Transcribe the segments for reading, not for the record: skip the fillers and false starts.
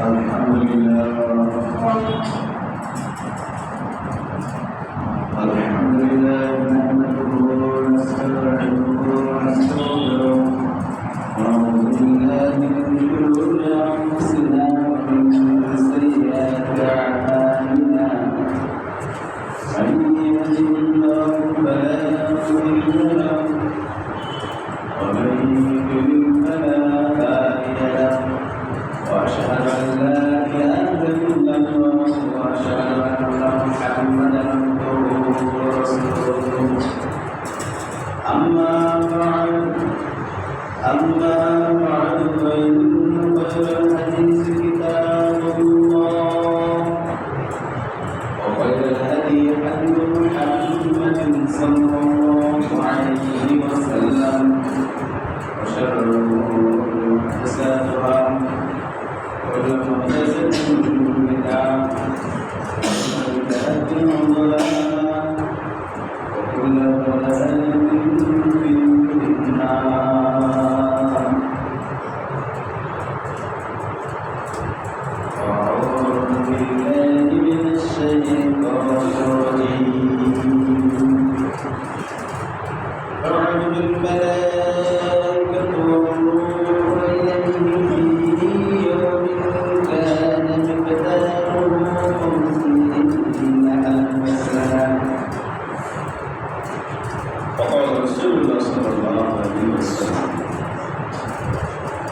الحمد لله نحمده ونستعينه ونستغفره ونعوذ بالله من شرور أنفسنا ومن سيئات أعمالنا من يهده الله فلا مضل له ومن يضلل فلا هادي له وأشهد أن لا إله إلا الله وأشهد أن محمدا عبده ورسوله أما بعد فإن خير الحديث كتاب الله وخير الهدي هدي محمد صلى الله عليه وسلم وشر الأمور محدثاتها وكل محدثة بدعة وكل بدعة ضلالة وكل ضلالة في النار أعوذ بالله من الشيطان الرجيم تعرج الملائكة والروح إليه في يوم كان مقداره 50,000 سنة وقال رسول الله صلى الله عليه وسلم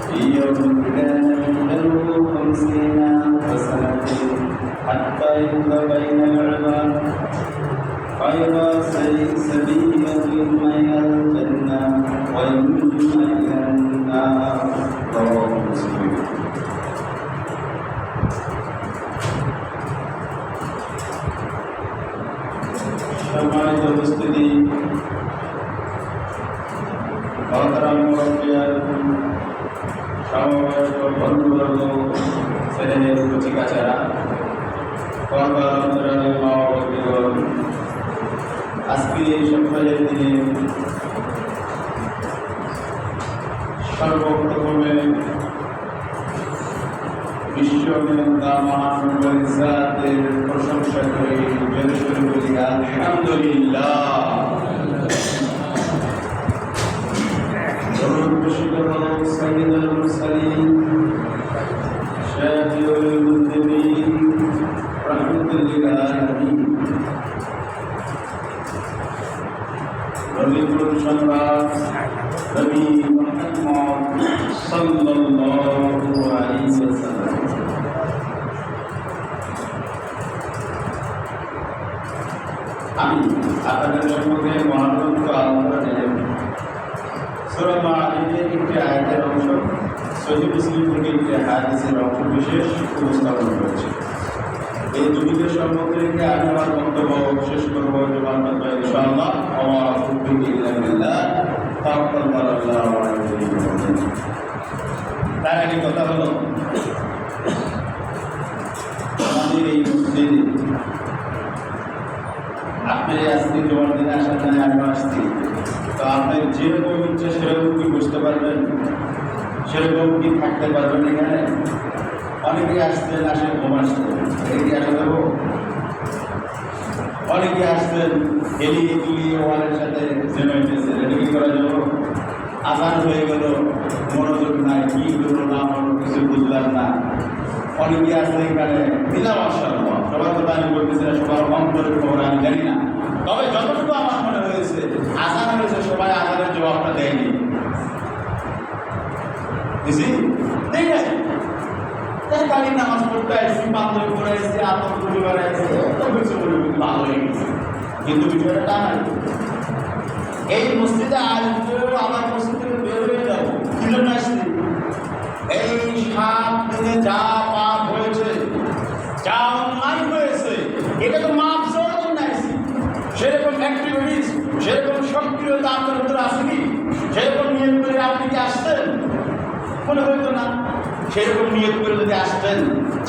في يوم كان مقداره 50,000 سنة حتى يبقى بين العباد خير سبيلة إما إلى الجنة وإما إلى النار رواه مسلم সম্মানিত উপস্থিতি মহতারাম মুরব্বিয়ান সমবয়স্ক বন্ধুবর্গ ছেলেমেয়ে কচিকাচারা কর্মরত মা ও ভগ্নীগণ আজকে এই সপ্তাহের দিনে সর্বপ্রথমে বিশ্বনিয়ন্তা মহানবীর জাতের প্রশংসা করে জোরে সোরে বলি আলহামদুলিল্লাহ। দরুদ বর্ষিত হোক সাইয়্যিদুল মুরসালিন শাফিউল মুযনিবিন রাহমাতুল লিল আলামিন রবিউল সম্রাট নবী মুহাম্মদ সাল্লাল্লাহু আলাইহি ওয়াসাল্লাম। আমি আপনাদের সম্মুখে মহাগ্রন্থ আলোচনা সূরা মাআরিজের একটি আয়াতের অংশ, সহিহ মুসলিম থেকে একটি হাদিসের অংশ বিশেষ উপস্থাপন করেছি। এই দুটির সম্মুখে রেখে আমি আমার বক্তব্য শেষ করব ইনশাআল্লাহ। ওয়া আউযু বিল্লাহ তাওয়াক্কালতু আলাল্লাহ। তার আগে কথা হলো, আমাদের এই মসজিদে আপনি আজকে জমার দিনে আসার জন্য আমি আসছি, তো আপনার যেরকম ইচ্ছে সেরকম কি বুঝতে পারবেন, সেরকম কি থাকতে পারবেন এখানে? অনেকে আসতেন, আসে ঘুম আসতেন, এটা কি আসা দেবো? অনেকে আসতেন এলিয়ে তুলিয়ে ওয়ালের সাথে জেমেছে, এটা কি করা যাবো? আজান হয়ে গেল, মনোযোগ নাই, কি করলো না হলো কিছু বুঝলাম না। অনেকে আসলে এখানে দিলাম মাশাআল্লাহ, সবার কথা আমি বলতেছি না, সবার অন্তরের খবর আমি জানি না, তবে যতটুকু আমার মনে হয়েছে আজান হয়েছে, সবাই আজানের জবাবটা দেয়নি, দেখ নাই গাড়ি নামাজ পড়তে আসছি, বান্ধবী করে আসছি, আতঙ্ক পরিবার আসছি, কিছু ভালো হয়ে গেছে, কিন্তু বিষয়টা তা নাই। এই মসজিদে আসবে, আমার মসজিদ থেকে বের হয়ে যাবো, কি জন্য আসছি? এই 7 দিনে যা পাপ হয়েছে, যা অন্যায় হয়েছে, এটা তো মাপ চাওয়ার জন্য আসছি। সেরকম অ্যাক্টিভিটিস, সেরকম সক্রিয়তা আপনার ভিতরে আছে কি? সেরকম নিয়ম করে আপনি কি আসতেন? মনে হইতো না। সেরকম নিয়ত করে যদি আসতেন,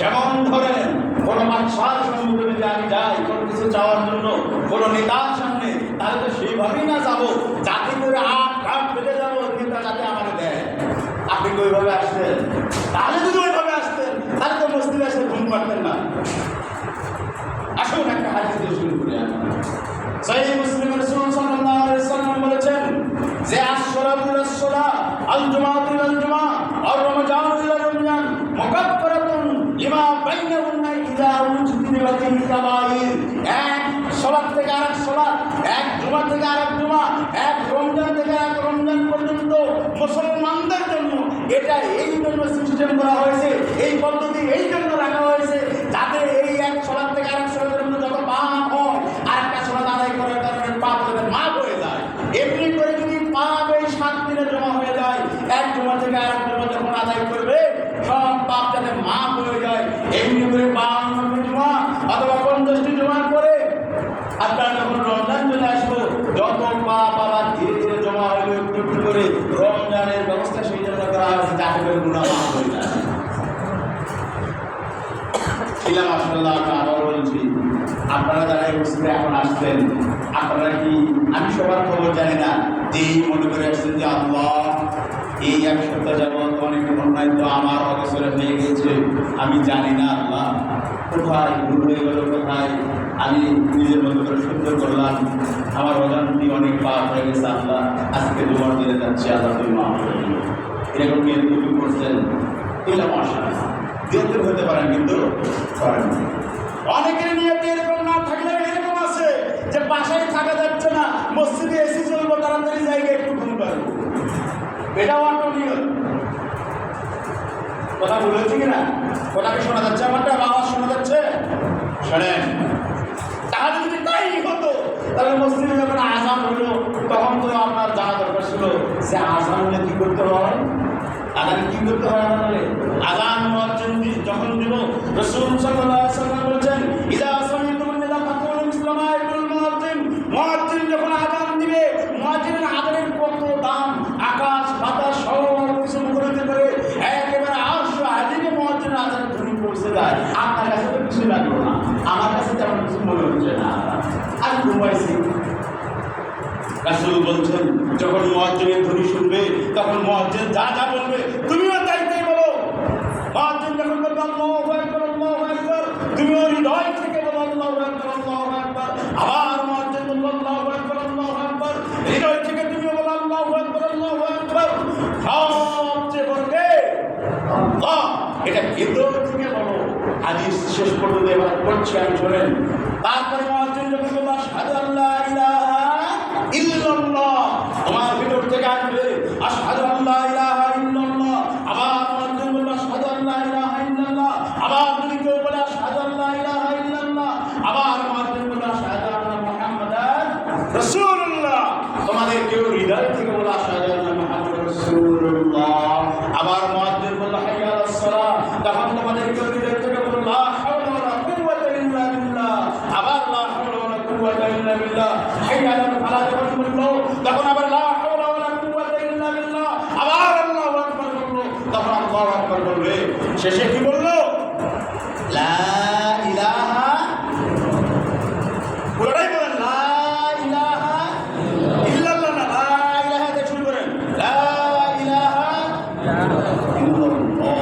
যেমন ধরেন কোনো মাছার সম্মুখে যদি আমি যাই কোনো কিছু চাওয়ার জন্য কোনো নেতার সামনে, তাহলে তো সেইভাবেই না যাবো যাতে করে ঘাট পেতে যাবো, নেতা যাতে আমাকে দেয়। আপনি কি ওইভাবে আসতেন? তাহলে যদি ওইভাবে আসতেন তাহলে তো মুকাফফারাতুন লিমা বাইনাহুন্না ইযা উজতিবাতিল কাবাইর। এক সালাত থেকে আরেক সালাত, এক জুমা থেকে আরেক জুমা, এক রমজান থেকে আরেক রমজান পর্যন্ত মুসলমানদের জন্য এটা এই জন্য সিস্টেম করা হয়েছে, এই পদ্ধতি এই জন্য রাখা হয়েছে যাতে এই এক সালাত থেকে আরেক সালাতের মধ্যে যত পাপ হয় আরেকটা সালাত আদায় করার কারণে পাপ তাদের মাফ হয়ে যায়। এমনি করে যদি পাপ এই 7 দিনে জমা হয়ে যায়, এক জুমা থেকে আরেক জুমা যখন আদায় করবে সব পাপ যাতে মাফ হয়ে যায়, এমনি করে 52টি জুমা অথবা 50টি জুমার করে আপনারা যখন রমজান চলে আসবো যত পাপ আবার ধীরে ধীরে জমা হইবে একটু একটু করে রমজানের ব্যবস্থা সেই জন্য করা হয়েছে যাতে করে গুনাহ মাফ হয়ে যায়। ছিলাম মাশাআল্লাহ। আমি আবার বলছি, আপনারা যারা এই মসজিদে এখন আসছেন, আপনারা কি, আমি সবার খবর জানি না, যে মনে করে আসছেন যে আল্লাহ এই এক সপ্তাহ যাবৎ অনেক অন্যায় তো আমার অবসরে হয়ে গেছে, আমি জানি না আল্লাহ কোথায় ভুল হয়ে গেল, কোথায় আমি নিজের মতো করে সহ্য করলাম, আমার অজান্তি অনেক পাপ হয়ে গেছে, আল্লাহ আজকে জুমার দিনে যাচ্ছি, আল্লাহ তুমি মাফ করে দিও। এরকম নিয়ে তুমি করছেন, এটা মাশাআল্লাহ দেখতে হতে পারেন, কিন্তু করেন না। অনেকের নিয়ত এরকম না থাকলে এরকম আছে যে বাসায় থাকা যাচ্ছে না, মসজিদে এসি চলবো, তাড়াতাড়ি জায়গায় একটু ঘুম পারবো, এটাও একটা নিয়ত। কথা বলেছি কিনা? কথাকে শোনা যাচ্ছে? আমারটা আওয়াজ শোনা যাচ্ছে? শোনেন, তাহলে যদি তাই হতো তাহলে মসজিদে যখন আজান হলো তখন তো আপনার জানা দরকার ছিল যে আজান হলে কি করতে হয়, আজান কি করতে হয়। আজান মুয়াজ্জিন যখন দিব, রাসূল সাল্লাল্লাহু আলাইহি ওয়াসাল্লাম বলেছেন, ইযা সামি'তুম নিদা ফাকুলু মিসলামা ইয়াকুল মুয়াজ্জিন। মুয়াজ্জিন যখন আজান দিবে, মুয়াজ্জিনের আজানের কত দাম, আকাশ বাতাস সব কিছু মুখরিত করে একেবারে আরশ আজিমে মুয়াজ্জিনের আজান ধ্বনি পৌঁছে যায়। আপনার কাছে তো কিছু লাগলো না, আমার কাছে তেমন কিছু মনে হচ্ছে না, আমি ঘুমাইছি। রাসূল বলছেন, যখন মুয়াজ্জিনের ধ্বনি শুনবে তখন মুয়াজ্জিন যা যা বলবে তুমিও তাই তাই বলো। মুয়াজ্জিন যখন বলবে আল্লাহু আকবার, আল্লাহু আকবার, তুমিও হৃদয় থেকে বলো আল্লাহু আকবার, আল্লাহু আকবার। আবার মুয়াজ্জিন বলবে আল্লাহু আকবার, আল্লাহু আকবার, হৃদয় থেকে তুমিও বলো আল্লাহু আকবার, আল্লাহু আকবার। সবচেয়ে বলবে আল্লাহ, এটা ভিতর থেকে বলো। হাদিস শেষ পর্যন্ত এবার পড়ছি, আমি শোনেন। তারপরে মুয়াজ্জিন যখন বলবে আশহাদু আল্লা ইলাহা ইল্লাল্লাহ, তোমার ভিতর থেকে আসবে আশহাদু আল্লা ইলাহা ইল্লাল্লাহ। আবার মুয়াজ্জিন বলবে আশহাদু আল্লা ইলাহা ইল্লাল্লাহ। আবার যদি কেউ বলে আশহাদু আল্লা ইলাহা ইল্লাল্লাহ, আবার মুয়াজ্জিন বলবে আশহাদু আন্না মুহাম্মাদান রাসূলুল্লাহ। তোমাদের কেউ হৃদয় থেকে বলে আশহাদু আন্না মুহাম্মাদান রাসূলুল্লাহ। আবার মুয়াজ্জিন বলবে হাইয়া আলাস সালাহ, তখন তোমাদের কেউ হৃদয় থেকে বলে লা হাওলা ওয়ালা কুওয়াতা ইল্লা বিল্লাহ। আবার লা হাওলা ওয়ালা কুওয়াতা ইল্লা বিল্লাহ। হাইয়া আলাল ফালাহ যখন বললো তখন আবার লা হাওলা ওয়ালা কুওয়াতা ইল্লা বিল্লাহ। আবার আল্লাহু আকবার বললো, তখন আল্লাহু আকবার বলবে। শেষে কি বললো? লা ইলাহা, পুরোটাই বলেন লা ইলাহা ইল্লাল্লাহ, না লা ইলাহা দিয়ে শুরু করেন, লা ইলাহা ইল্লাল্লাহ।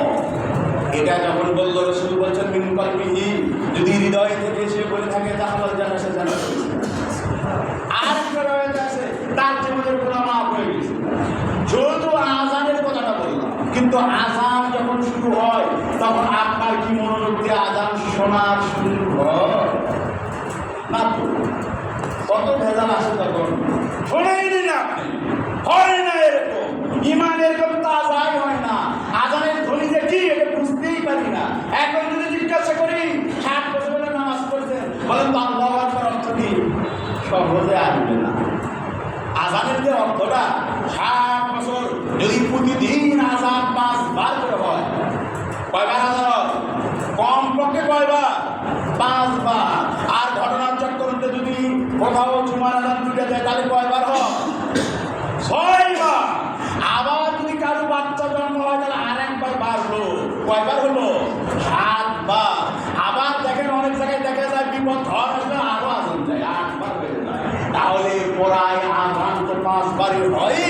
এটা যখন বললো রাসূল বলছেন মিন কলবিহি, যদি হৃদয় থেকে সে বলে থাকে তাহলে জানা সে জানা। আর একটা রয়েছে আছে তার জীবনের গুনাহ মাফ হয়ে গেছে। যেহেতু আজানের কথাটা বললাম, কিন্তু আজান যখন শুরু হয় তখন আপনার কি মনোযোগ দিয়ে আজান শোনার শুরু হয় না? কত ভেজাল আসে তখন, শোনেনই না আপনি, হয় না এরকম, ইমান এরকম তাজাই হয় না। আজানের ধ্বনি যে কি এটা বুঝতেই পারি না। এখন যদি জিজ্ঞাসা করি 60 বছর ধরে নামাজ পড়ছেন, বলেন তো আল্লাহু আকবার অর্থ কি? সহজে আসবে না। আজানের যে অর্থটা 60 বছর যদি প্রতিদিন আজান 5 বার করে হয়, কয়বার আজান হয়? কমপক্ষে কয়বার? 5 বার। আর ঘটনার চক্করতে যদি কোথাও জুমার আজান দুইটা যায় তাহলে কয়বার হয়? 6 বার। আবার যদি কারো বাচ্চা জন্ম হয় তাহলে আরেকবার বাড়লো, কয়বার হলো? 7 বার। আবার দেখেন অনেক জায়গায় দেখা যায় বিপদ ঝড় আসলে আরো আজান যায়, 8 বার হয়ে যায়। তাহলে পড়ায় আজান তো 5 বারই হয়।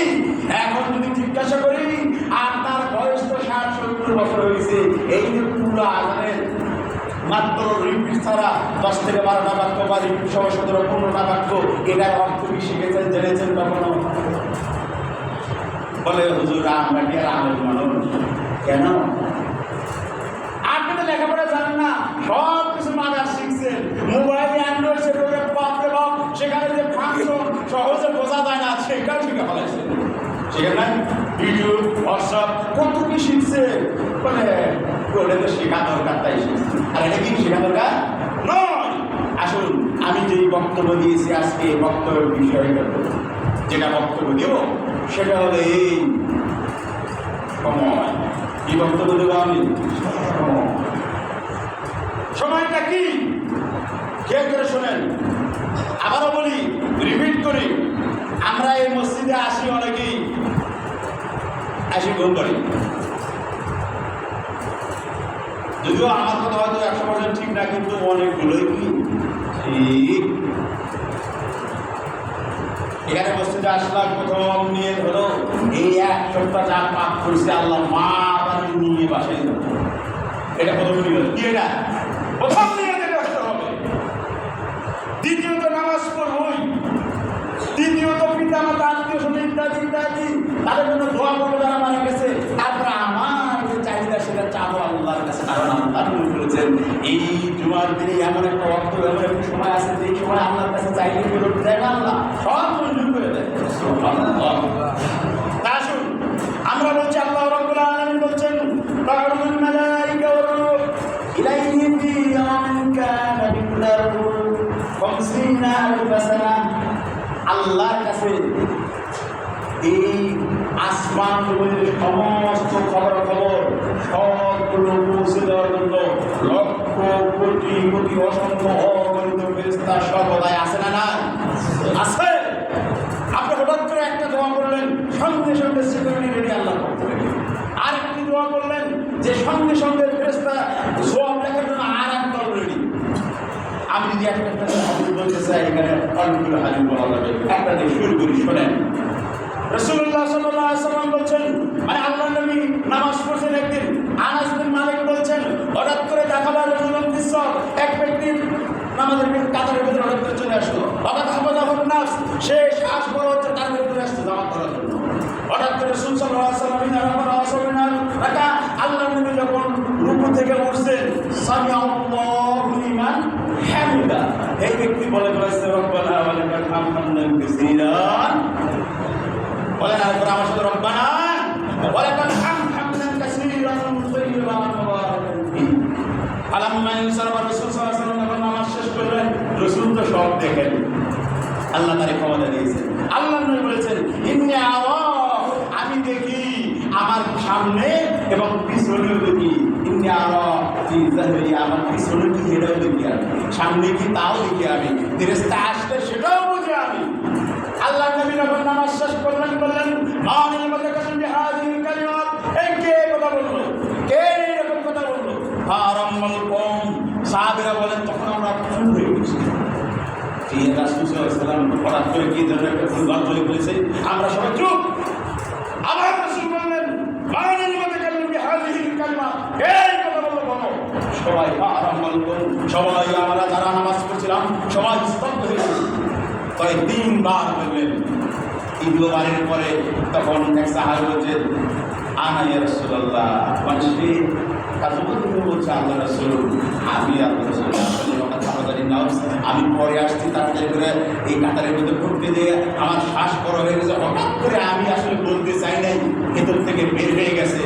এখন যদি জিজ্ঞাসা করি আপনার বয়স তো 60-70 বছর হয়েছে, এই যে পুরো আজানের মাত্র রিপিট ছাড়া 10 থেকে 12টা বাক্য বা রিপিট সহ 17-15টা বাক্য, এটার অর্থ কি শিখেছেন, জেনেছেন কখনো? বলে হুজুর আমরা কি আর আমের মানুষ? কেন সেখানে ইউটিউব হোয়াটসঅ্যাপ কত কি শিখছে, মানে ওটা তো শেখা দরকার, তাই শিখছে। আর এটা কি শেখা দরকার নয়। আসুন আমি যেই বক্তব্য দিয়েছি আজকে বক্তব্যের বিষয়টা, যেটা বক্তব্য দেব সেটা হলো এই সময়। কি বক্তব্য দেবো আমি? সময়টা কি খেয়াল করে শোনেন। আবারও বলি, রিপিট করি, আমরা এই মসজিদে আসি অনেকেই আসি ঘুম করি। যদিও আমার কথা হয়তো 100% ঠিক না, কিন্তু অনেকগুলোই কি ঠিক। এখানে মসজিদে আসলাম, প্রথম নিয়ে হলো এই এক সপ্তাহ যা পাপ করছে আল্লাহ মা আমি নিয়ে বাসায় যাবো। এটা প্রথম নিয়ে কি, এটা প্রথম নিয়ে আসতে হবে। দ্বিতীয়ত নামাজ পড়বই, তৃতীয়ত পিতা মাতা আত্মীয় স্বজন ইত্যাদি ইত্যাদি তাদের জন্য দোয়া করবো যারা মারা গেছে। তারপরে আমার যে চাহিদা সেটা চাবো আল্লাহর কাছে, কারণ আল্লাহ বলেছেন এই জুমার দিনে এমন একটা অর্থ, এমন একটা সময় আছে যে সময় আল্লাহর কাছে চাইলে ফেরত দেয় না, আল্লাহ সব মঞ্জুর করে দেয়। তা আসুন আমরা বলছি, আল্লাহ রাব্বুল আলামিন বলছেন তা'রুজুল মালায়েকা ওয়ার রূহ ইলাইহি ফি ইয়াওমিন কানা মিকদারুহু 50 আলফা সানা। আল্লাহর কাছে এই আসমান জমিনের সমস্ত খবর সবগুলো পৌঁছে দেওয়ার জন্য লক্ষ কোটি কোটি অসংখ্য অগণিত ফেরেশতা সর্বদাই আছে না না আছে। আপনি হঠাৎ করে একটা দোয়া করলেন, সঙ্গে সঙ্গে সিকিউরিটি রেডি আল্লাহ করতে, আর একটি দোয়া করলেন যে সঙ্গে সঙ্গে ফেরেশতা সওয়াব লেখার জন্য আর এক দল রেডি। আমি যদি একটা হাদিস বলতে চাই, এখানে অনেকগুলো হাদিস বলা যাবে, একটা দিয়ে শুরু করি, শোনেন। রাসূলুল্লাহ সাল্লাল্লাহু আলাইহি ওয়াসাল্লাম বলছেন, মানে আল্লাহর নবী নামাজ পড়ছেন একদিন, আনাস বিন মালিক বলছেন হঠাৎ করে দেখা গেল রাজুলুন ফিস-সাফ, এক ব্যক্তি নামাজের কাতারের ভিতরে হঠাৎ করে চলে আসলো। হঠাৎ হাফাজাহুন নাফস, সে শ্বাস বড় হচ্ছে, তার ভিতরে আসছে জামাত করার জন্য। হঠাৎ করে রাসূল সাল্লাল্লাহু আলাইহি ওয়াসাল্লাম রাকা আল্লাহর নবী যখন রুকু থেকে উঠছেন, সামিআল্লাহু লিমান হামিদা, এই ব্যক্তি বলে বলেছে রব্বানা ওয়া লাকাল হামদুন কাসীরান, বলেন আর আমার সাথে রব্বানা ওয়া লাকাল হামদুন কাসীরান তাইয়িবান মুবারাকান ফীহি। আলাম্মা ইনসারাফা রাসূল সাল্লাল্লাহু আলাইহি ওয়াসাল্লাম যখন নামাজ শেষ করলেন, রাসূল তো সব দেখেন, আল্লাহ তারে ক্ষমতা দিয়েছেন। আল্লাহ নবী বলেছেন ইন্নী আরা, আমি দেখি আমার সামনে এবং পিছনেও দেখি। ইন্নী আরা ফি যাহরি, আমার পিছনে কি এটাও দেখি আমি, সামনে কি তাও দেখি আমি, ফেরেশতা আসলে সেটাও বুঝি আমি। আল্লাহ নবী যখন নামাজ শেষ করলেন বললেন মানিল মুতাকাল্লিম বিহাযিহিল কালিমাত, এই কে কথা বললো, কে এরকম কথা বললো? ফারাম্মাল কওম, সাহাবীরা বলেন তখন আমরা চুপ হয়ে গেছি। রাসূল সাল্লাল্লাহু আলাইহি ওয়াসাল্লাম হঠাৎ করে কি ধরনের একটা ভুলভাল বলে ফেলেছে, আমরা সবাই চুপ। আবার রাসূল বললেন মানিল মুতাকাল্লিম বিহাযিহিল কালিমাত, এই কথা বললো বলো। সবাই ফারাম্মাল কওম, সবাই আমরা যারা নামাজ পড়ছিলাম সবাই স্তব্ধ হয়ে গেছি। তাই 3 বার বললেন। 3বারের পরে তখন এক সাহাবী বলছেন আনা ইয়া রাসূলুল্লাহ, মানুষকে কাছে বলছে আল্লাহ রাসূল, আমি আল্লাহ রাসূল আমি পরে আসছি, তাড়াতাড়ি করে এই কাতারের মধ্যে ঢুকতে দিয়ে আমার শ্বাস বড় হয়ে গেছে, হঠাৎ করে আমি আসলে বলতে চাই নাই, ভেতর থেকে বের হয়ে গেছে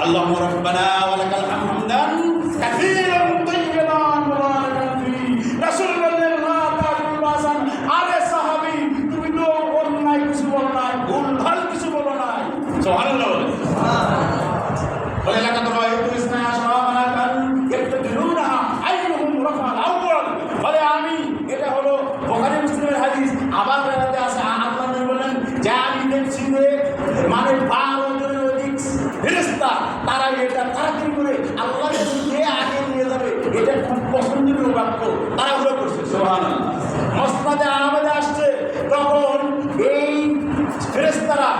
আল্লাহুম্মা রাব্বানা ওয়া লাকাল হামদান কাসীরান তাইয়িবান মুবারাকান ফীহি। রাসূল বললেন লা তাকুল বাসান, আরে সাহাবী তুমি তো অন্যায় কিছু বলো নাই, ভুলভাল কিছু বলো নাই। সুবহানাল্লাহ বলে বলে লাকাত রাআইতু ইসনা আশরা মালাকান ইয়াবতাদিলুনা আইয়ুহুম রাফাল আউয়াল, বলে আমি, এটা হলো বুখারী মুসলিমের হাদিস। আবার রাতে আছে আল্লাহ নবী বলেন যে আমি দেখছি যে মানে 12 জনের অধিক ফেরেশতা, তারা এটা তাড়াতাড়ি করে আল্লাহর কাছে গিয়ে আগে নিয়ে যাবে, এটা খুব পছন্দের বাক্য, তারা হলো করছে। সুবহানাল্লাহ। মুসনাদে আহমদে আসছে তখন এই ফেরেশতারা,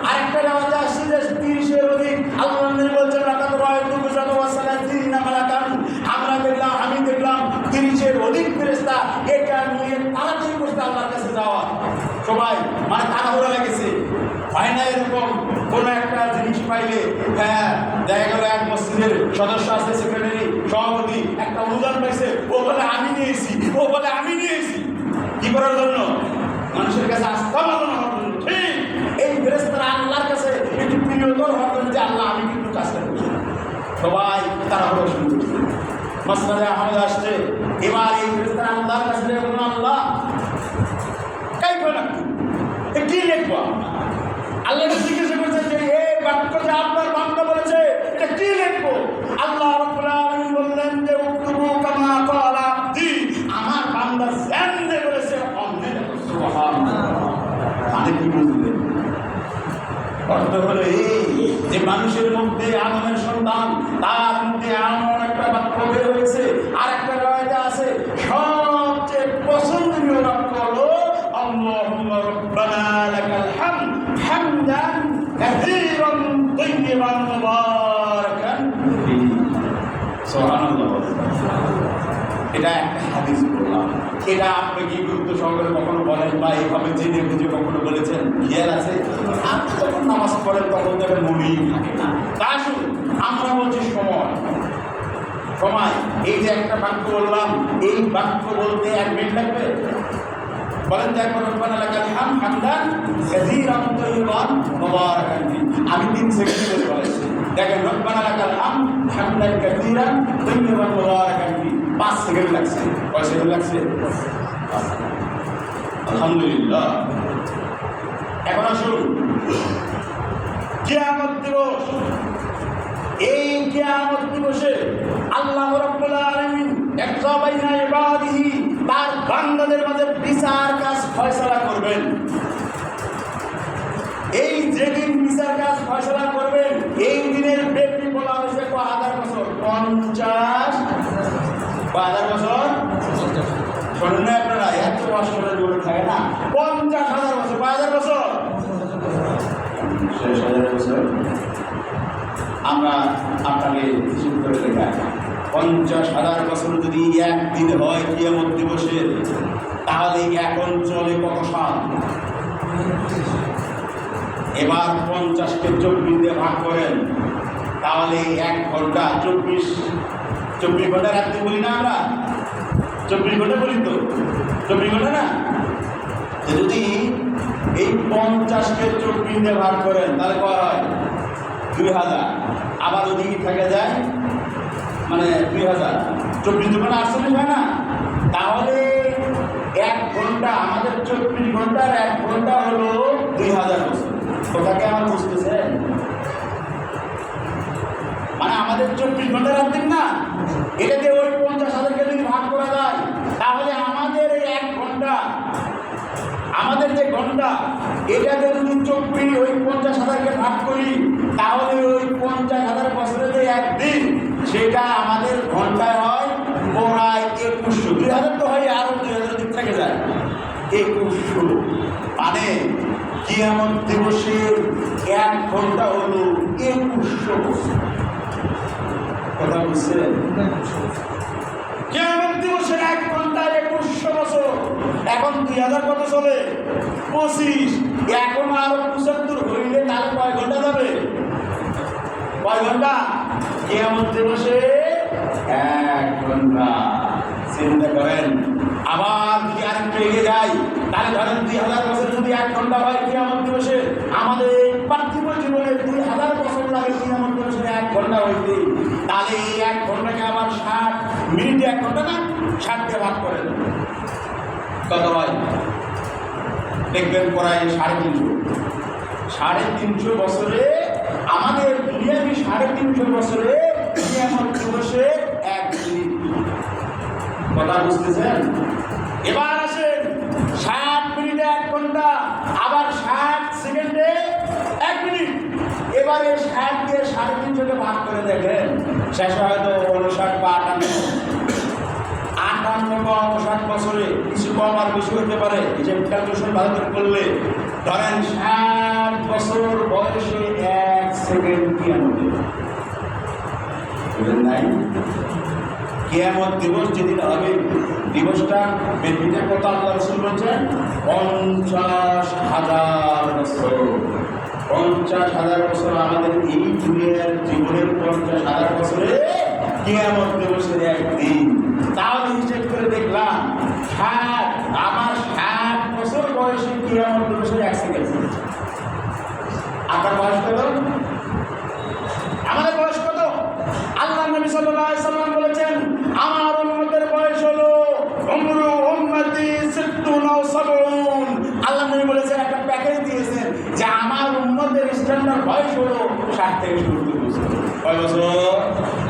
আরেকটা রেওয়াজে আসছে যে 30-এর অধিক। আল্লাহ নবী বলছেন লাকাত রাআইতু বিসাদা ওয়া সালাতিনা মালাকান, আমরা দেখলাম, আমি দেখলাম 30-এর অধিক ফেরেশতা এটা নিয়ে তাড়াতাড়ি করতে আল্লাহর কাছে যাওয়া। সবাই মানে তাড়াহুড়া লেগেছে, হয় না এরকম কোন একটা জিনিস পাইলে, হ্যাঁ দেখা গেল এক মসজিদের সদস্য আছে, সেক্রেটারি সভাপতি, একটা অনুদান পাইছে, ও বলে আমি নিয়েছি, ও বলে আমি নিয়েছি, কি করার জন্য? মানুষের কাছে আস্থা ভালো না হওয়ার জন্য। ঠিক এই ফেরেশতারা আল্লাহর কাছে একটু প্রিয়তর হওয়ার জন্য যে আল্লাহ আমি কিন্তু কাজটা করছি, সবাই তারা হলো শুরু করছে। মাসনাদে আহমদ আসছে, এবার এই ফেরেশতারা আল্লাহর কাছে বলল, আল্লাহ কাইফা নাকতুব, কি লিখবো? আল্লাহ জিজ্ঞাসা করছে যে এই বাক্য যে আপনার বান্দা বলেছে এটা কি লিখবো? আল্লাহ রাব্বুল আলামিন বললেন যে উকতুবু কামা ক্বালা আবদি, আমার বান্দা যেমন বলেছে অমনি লিখো। সুবহানাল্লাহ। মানে কি বুঝলেন? অর্থ হলো এই যে মানুষের মধ্যে আদমের সন্তান, তার মধ্যে এমন একটা বাক্য বের হয়েছে। আর একটা রায়তে আছে সবচেয়ে পছন্দনীয় বাক্য হলো আল্লাহুম্মা রাব্বানা লাকাল হামদ হামদান কাসীরান তাইয়্যিবান মুবারাকান ফীহি। সুবহানাল্লাহ। এটা একটা হাদিস বললাম, এটা আপনি কি গুরুত্ব সহকারে কখনো বলেন বা এইভাবে জেনে বুঝে কখনো বলেছেন? খেয়াল আছে? আপনি যখন নামাজ পড়েন তখন তো এটা মনেই থাকে না। তা আসুন, আমরা বলছি সময় সময়। এই যে একটা বাক্য বললাম, এই বাক্য বলতে 1 মিনিট লাগবে? বলেন তো একবার রব্বানা লাকাল হামদ হামদান কাসীরান তাইয়্যিবান মুবারাকান ফীহি। আমি 3 সেকেন্ড বলে বলেছি। দেখেন, রব্বানা লাকাল হামদ হামদান কাসীরান তাইয়্যিবান মুবারাকান ফীহি 5 সেকেন্ড লাগছে। কয় সেকেন্ড লাগছে? আলহামদুলিল্লাহ। এখন আসুন, কিয়ামত দিবস। এই কিয়ামত দিবসে আল্লাহ রাব্বুল আলামিন ইকরা বাইনা ইবাদিহি, তার বান্দাদের মাঝে বিচার কাজ ফয়সালা করবেন। এই যেদিন বিচার কাজ ফয়সালা করবেন, এই দিনের ব্যাপ্তি বলা হয়েছে 1000 বছর। 50,000 বছর। শোনেন না আপনারা, এত বছরের দূরে থাকে না। 50,000 বছর। 50,000 বছর। 6,000 বছর। আমরা আপনাকে হিসেব করে দেখাই, 50,000 বছর যদি একদিন হয় কিয়ামত দিবসের, তাহলে এখন চলে কত সাল? এবার 50কে 24 দিয়ে ভাগ করেন, তাহলে 1 ঘন্টা 24 ঘন্টা রাত্রি বলি না আমরা? 24 ঘন্টা বলি তো? 24 ঘন্টা না? যদি এই 50কে 24 দিয়ে ভাগ করেন তাহলে কয় হয়? 2000। আবার ওদিকে থেকে যায় মানে 2000, 24 দোকানে 48 হয় না? তাহলে 1 ঘন্টা, আমাদের 24 ঘন্টার 1 ঘন্টা হলো 2000 বছর। কথাকে আমার বুঝতেছেন? মানে আমাদের 24 ঘন্টা রাখতেন না, এটাকে ওই 50,000কে যদি ভাগ করা যায়, তাহলে আমাদের এই 1 ঘন্টা, আমাদের যে ঘন্টা, এটাকে যদি 24 ওই 50,000কে ভাগ করি, তাহলে ওই 50,000 বছরের যে একদিন, সেটা আমাদের ঘন্টায় হয় প্রায় 2100। 2000 তো হয়, আরো 2000 দিক থেকে যায় 2100। মানে কিয়ামত দিবসের 1 ঘন্টা হলো 2100 বছর। কথা বুঝছেন? কিয়ামত দিবসের 1 ঘন্টা 2100 বছর। এখন 2000 কত চলে? 25। এখন আরো 75 হইলে তাহলে কয় ঘন্টা যাবে? কয় ঘন্টা? কিয়ামত দিবসে 1 ঘন্টা। চিন্তা করেন। আবার যদি আরেকটু এগিয়ে যাই, তাহলে ধরেন 2000 বছর যদি 1 ঘন্টা হয় কিয়ামত দিবসে, আমাদের পার্থিব জীবনে 2000 বছর লাগে কিয়ামত দিবসে 1 ঘন্টা হইতে। তাহলে এই 1 ঘন্টাকে আবার 60 মিনিটে 1 ঘন্টা না, 60 দিয়ে ভাগ করেন, কত হয়? দেখবেন প্রায় 350 বছরে, আমাদের দুনিয়াবি 350 বছরে কিয়ামত দিবসে 1 মিনিট। কথা বুঝতেছেন? এবার আসেন 60 মিনিটে 1 ঘন্টা, আবার 60 সেকেন্ডে 1 মিনিট। এবারে 60 দিয়ে 350কে ভাগ করে দেখেন, শেষে হয়তো 59 বা 58 বা 59 বছরে, কিছু কম আর বেশি হতে পারে। এই যে ক্যালকুলেশন ভালো করে করলে ধরেন 60 বছর বয়সে 1 সেকেন্ড কিয়ামত নাই। কিয়ামত দিবস যেদিন হবে, দিবসটা বেদিনে কত আল্লাহ রাসূল বলছেন? 50,000 বছর। 50,000 বছর আমাদের এই দুনিয়ার জীবনের 50,000 বছরে কিয়ামত দিবসের একদিন। তাহলে হিসেব করে দেখলাম 60, আমার 60 বছর বয়সে কিয়ামত দিবসের 1 সেকেন্ড। আপনার বয়স কত? আমাদের বয়স কত? আল্লাহ নবী সাল্লাল্লাহু আলাইহি সাল্লাম বলেছেন আমার উম্মতের বয়স হলো উমরু উম্মতি 60 আও 70। আল্লাহ নবী বলেছেন একটা প্যাকেজ দিয়েছেন যে আমার উম্মতের স্ট্যান্ডার্ড বয়স হলো 60 থেকে 70 বছর। কয় বছর?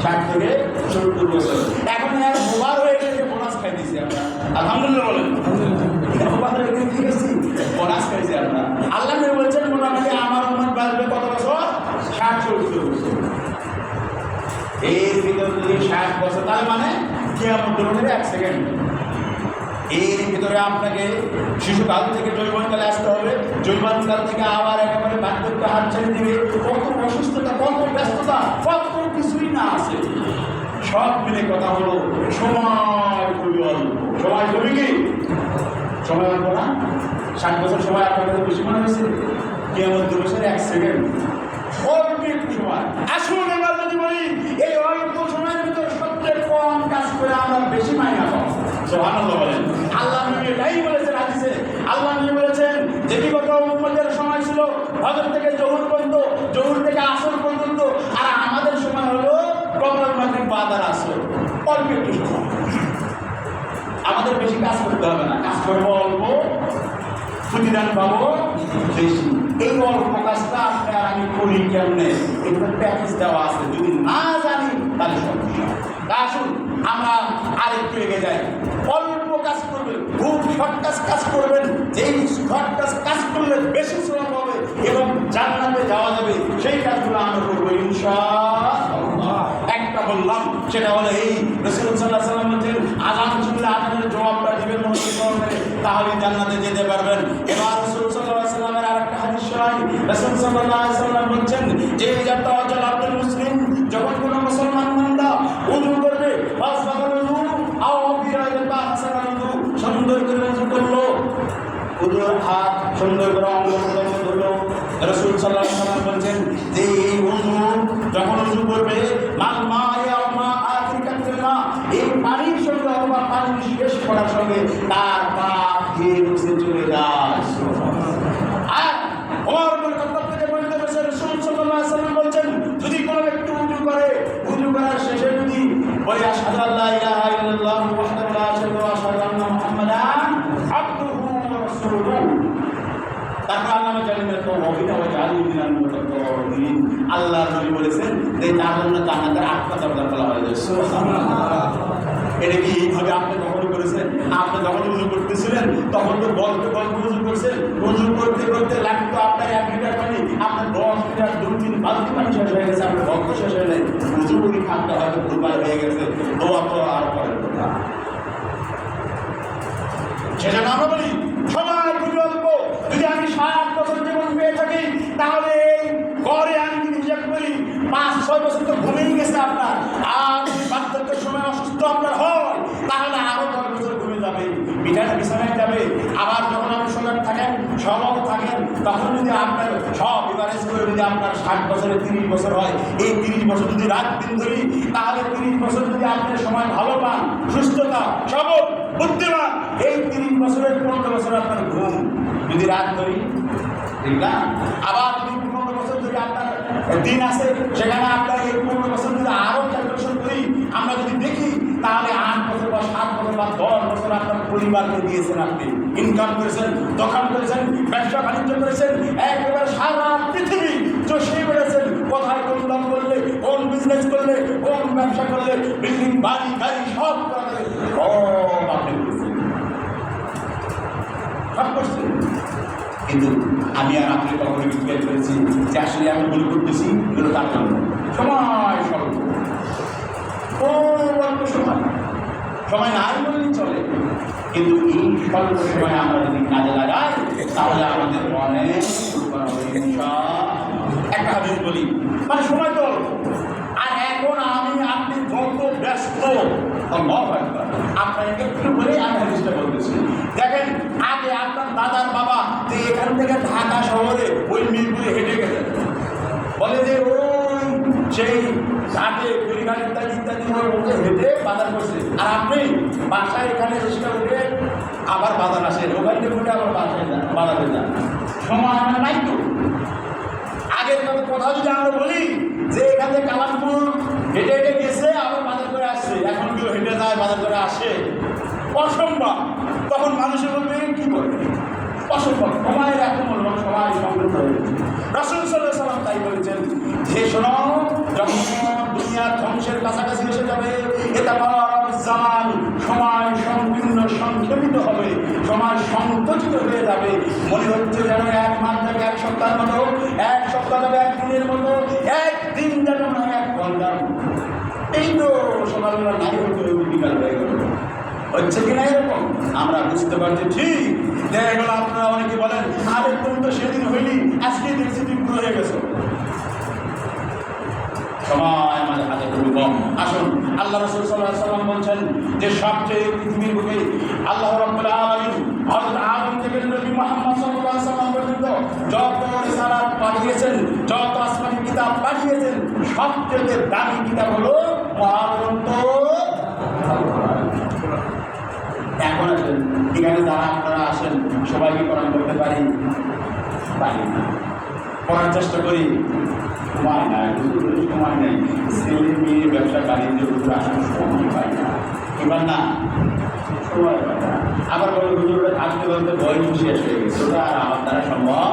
60 থেকে 70 বছর। এখন আর ওভার হয়ে গেছে, বোনাস খাই দিয়েছি আমরা। আলহামদুলিল্লাহ বলেন। ওভার হয়ে গেছে, ঠিক আছে, বোনাস খাইছি আমরা। আল্লাহ নবী বলেছেন মোটামুটি আমার উম্মত বাঁচবে কত বছর? 60-70 বছর। এর ভিতরে যদি 60 বছর, তার মানে কিয়ামত হবে 1 সেকেন্ড। এর ভিতরে আপনাকে শিশুকাল থেকে যৌবনকালে আসতে হবে, যৌবনকাল থেকে আবার একেবারে বার্ধক্য হাত ছেড়ে দিবে। কত অসুস্থতা, কত ব্যস্ততা, কত কিছুই না আছে। সব মিলে কথা হলো সময় খুবই অল্প। সময় খুবই কি? সময় অল্প না? 60 বছর সময় আপনার কাছে বেশি মনে হয়েছে? কিয়ামত দিবসের 1 সেকেন্ড, অল্প একটু সময়। আসুন এবার যদি বলি এই অল্প সময়ের ভিতরে সবচেয়ে কম কাজ করে আমরা বেশি মাইনা পাবো। সুবহানাল্লাহ বলেন। আল্লাহ নবী এটাই বলেছেন হাদিসে। আল্লাহ নবী বলেছেন যে বিগত উম্মতের সময় ছিল ফজর থেকে জোহর পর্যন্ত, জোহর থেকে আসর পর্যন্ত, আর আমাদের সময় হলো কবর মাগরিব বাদ আর আসর। অল্প একটু সময়, আমাদের বেশি কাজ করতে হবে না, কাজ করবো অল্প, প্রতিদান পাবো বেশি। এই অল্প কাজটা আপনি আর আমি করি কেমনে, এগুলো প্যাকেজ দেওয়া আছে, যদি না জানি তাহলে সমস্যা। আসুন আমরা আরেকটু এগিয়ে যাই। অল্প কাজ করবেন, খুব শর্ট কাজ করবেন, যেই শর্ট কাজ করলে বেশি শ্রম হবে এবং জান্নাতে যাওয়া যাবে, সেই কাজগুলো আমরা করবো ইনশাআল্লাহ। একটা বললাম, সেটা হলো এই রাসূল সাল্লাল্লাহু আলাইহি ওয়াসাল্লাম বলেন আযান শুনলে আযানের জবাবটা দিবেন মনোযোগ করে, তাহলে জান্নাতে যেতে পারবেন। এবার রাসূল সাল্লাল্লাহু আলাইহি ওয়াসাল্লামের আরেকটা হাদিস শোনাই। রাসূল সাল্লাল্লাহু আলাইহি ওয়াসাল্লাম বলেন যে ইয়াতাওয়াজ্জাল আব্দুল মুসলিম, যখন কোনো মুসলমান বান্দা ওযু করবে, ফাসবাগাল ওযু আও বিরাইতা হাসানাল ওযু, সুন্দর করে ওযু করলো, ওযুর হাত সুন্দর করে অঙ্গ প্রত্যঙ্গ ধরলো। রাসূল সাল্লাল্লাহু আলাইহি ওয়াসাল্লাম বলেন যে এই ওযু যখন ওযু করবে, মাল মায়া মা আখিরাতুল্লাহ, এই পানির সঙ্গে অথবা পানি শেষ করার সঙ্গে তার পাপ ধুয়ে মুছে চলে যায়। আর ওমর ইবনে খাত্তাব থেকে বর্ণিত হয়েছে রাসূল সাল্লাল্লাহু আলাইহি ওয়াসাল্লাম বলেন যদি কোনো ব্যক্তি ওযু করে, ওযু করার শেষে যদি বলে আশহাদু আল্লা ইলাহা ইল্লাল্লাহু ওয়াহদাহু লা শারীকা লাহু ওয়া আশহাদু আন্না মুহাম্মাদান আবদুহু ওয়া রাসূলুহু, তারপর আল্লাহ জান্নাতে তো ওয়াবিনা ওয়া জাআলু মিনাল মুতাকাব্বিরিন। আল্লাহর নবী বলেছেন যে তার জন্য জান্নাতের 8টা দরজা খোলা হয়ে যাবে। সুবহানাল্লাহ। এটা কি এইভাবে আপনি কখনো করেছেন? আপনি যখন উযু করতেছিলেন তখন তো গল্প উযু করছেন, উযু করতে করতে লাগতো আপনার 1 লিটার পানি, আপনার 10 লিটার 2-3 বালতি পানি শেষ হয়ে গেছে, আপনার গল্প শেষ হয়ে যায়, উযু করি খামটা হয়তো ভুলভাল হয়ে গেছে, দোয়া তো আর পরের কথা। সেজন্য আমরা বলি সময় খুবই অল্প। যদি আমি 60 বছর জীবন পেয়ে থাকি, তাহলে এই ঘরে আমি যদি হিসাব করি 5-6 বছর তো ঘুমিয়ে গেছে আপনার। আর যদি বার্ধক্যের সময় অসুস্থ আপনার হয়, তাহলে আরো 10 বছর ঘুমিয়ে যাবে, বিছানায় যাবে। আবার যখন আপনি সজাগ থাকেন, সবল থাকেন, তখন যদি আপনার সব এভারেজ করে যদি আপনার 60 বছরে 30 বছর হয়, এই 30 বছর যদি রাত দিন ধরি, তাহলে 30 বছর যদি আপনি সময় ভালো পান, সুস্থতা, সবল, বুদ্ধিমান, এই 30 বছরের 15 বছর আপনার ঘুম যদি রাত ধরি, ঠিক না? আবার যদি 15 বছর যদি আপনার দিন আছে, সেখানে আপনার এই 15 বছর যদি আরো ক্যালকুলেশন করি, আমরা যদি দেখি, তাহলে 8 বছর বা 7 বছর বা 10 বছর আপনার পরিবারকে দিয়েছেন, আপনি ইনকাম করেছেন, দোকান করেছেন, ব্যবসা বাণিজ্য করেছেন, একেবারে সারা পৃথিবী চষে বেড়েছেন। কোথায় কোন দাম করলে, কোন বিজনেস করলে, কোন ব্যবসা করলে, বিল্ডিং, বাড়ি, গাড়ি সব আপনি করেছেন, সব করছেন। কিন্তু আমি আর আপনি কখনো বিজ্ঞান করেছি যে আসলে আমি ভুল করতেছি, এগুলো তার জন্য সময় স্বল্প, অল্প সময় নাই বললেই চলে। কিন্তু এই স্বল্প সময় আমরা যদি কাজে লাগাই, তাহলে আমাদের অনেক একটা হাদিস বলি, মানে সময় তো অল্প। আর এখন আপনি যত ব্যস্ত, আপনাকে একটু বলে আমি হাদিসটা বলতেছি। দেখেন, আগে আপনার দাদার বাবা যে এখান থেকে ঢাকা শহরে ওই মিরপুরে হেঁটে গেলেন, বলে যে ওই সেই ঘাটে কুড়িঘাট ইত্যাদি ইত্যাদি ওকে হেঁটে বাজার করছে, আর আপনি বাসায় এখানে চেষ্টা উঠে আবার বাজার আসেন, ওখান থেকে উঠে আবার বাসায় যান, বাজারে যান। সময় আমার নাই তো। কোথাও যদি আমরা বলি যে এখান থেকে কালামপুর হেঁটে হেঁটে গেছে আবার বাজার করে আসছে, এখন কেউ হেঁটে যায় বাজার করে আসে, অসম্ভব। তখন মানুষের মধ্যে কি করবে? অসম্ভব। সময়ের এখন সবাই সংযুক্ত হয়েছে। রাসূল সাল্লাল্লাহু আলাইহি ওয়াসাল্লাম তাই বলেছেন যে শোনো, যখন দুনিয়ার ধ্বংসের কাছাকাছি এসে যাবে, এটা জামান, সময় সংকীর্ণ সংক্ষেপিত হবে, সময় সংকুচিত হয়ে যাবে। মনে হচ্ছে যেন এক মাস যাবে এক সপ্তাহের মতো, এক সপ্তাহ যাবে এক দিনের মতো, একদিন যেন নয় এক ঘন্টার মতো। এই তো সকালবেলা নাই হতে বিকাল হয়ে গেল, হচ্ছে কিনা এরকম? আমরা বুঝতে পারছি ঠিক। দেখা গেল আপনারা অনেকে বলেন, আরে তুমি তো সেদিন হইলি, আজকে দেখছি তুমি পুরো হয়ে গেছো। সময় আমাদের হাতে খুবই কম। আসুন, আল্লাহ রাসূল সাল্লাল্লাহু আলাইহি ওয়াসাল্লাম বলছেন যে সবচেয়ে পৃথিবীর বুকে আল্লাহ রাব্বুল আলামিন হযরত আদম থেকে নবী মুহাম্মদ সাল্লাল্লাহু আলাইহি ওয়াসাল্লাম পর্যন্ত যত রিসালাত পাঠিয়েছেন, যত আসমানি কিতাব পাঠিয়েছেন, সবচেয়ে দামি কিতাব হলো মহাগ্রন্থ। এখন আসেন, এখানে যারা আপনারা আসেন সবাইকে কোরআন করতে পারি না, পড়ার চেষ্টা করি, সময় নাই, সময় নেই, ছেলে মেয়ে ব্যবসা বাণিজ্য হুজুর আসার সময় পাই না, এবার না সময় পাই না। আবার বলে হুজুরটা আসতে বলতে বয়স শেষ হয়ে গেছে, ওটা আর আমার দ্বারা সম্ভব।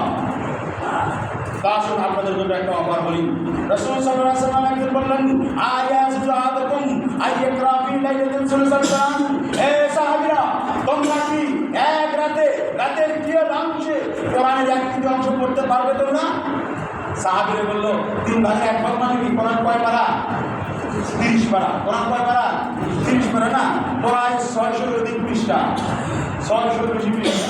আসুন আপনাদের জন্য একটা অফার বলি। রাসূল সাল্লাল্লাহু আলাইহি ওয়াসাল্লাম একদিন বললেন, আয়াজু আহাদুকুম আইয়াকরা ফি লাইলাতিন সুলসাল কোরআন। হে সাহাবীরা, তোমরা কি এক রাতের প্রিয় অংশে কোরআনের এক তৃতীয় অংশ পড়তে পারবে তোমরা? সাহাবীরা বলল, 3 ভাগে 1 ভাগ মানে কি? কোরআন কয় পারা? 30 পারা। কোরআন কয় পারা? 30 পারা না, প্রায় 600 এর অধিক পৃষ্ঠা, 600 বেশি পৃষ্ঠা।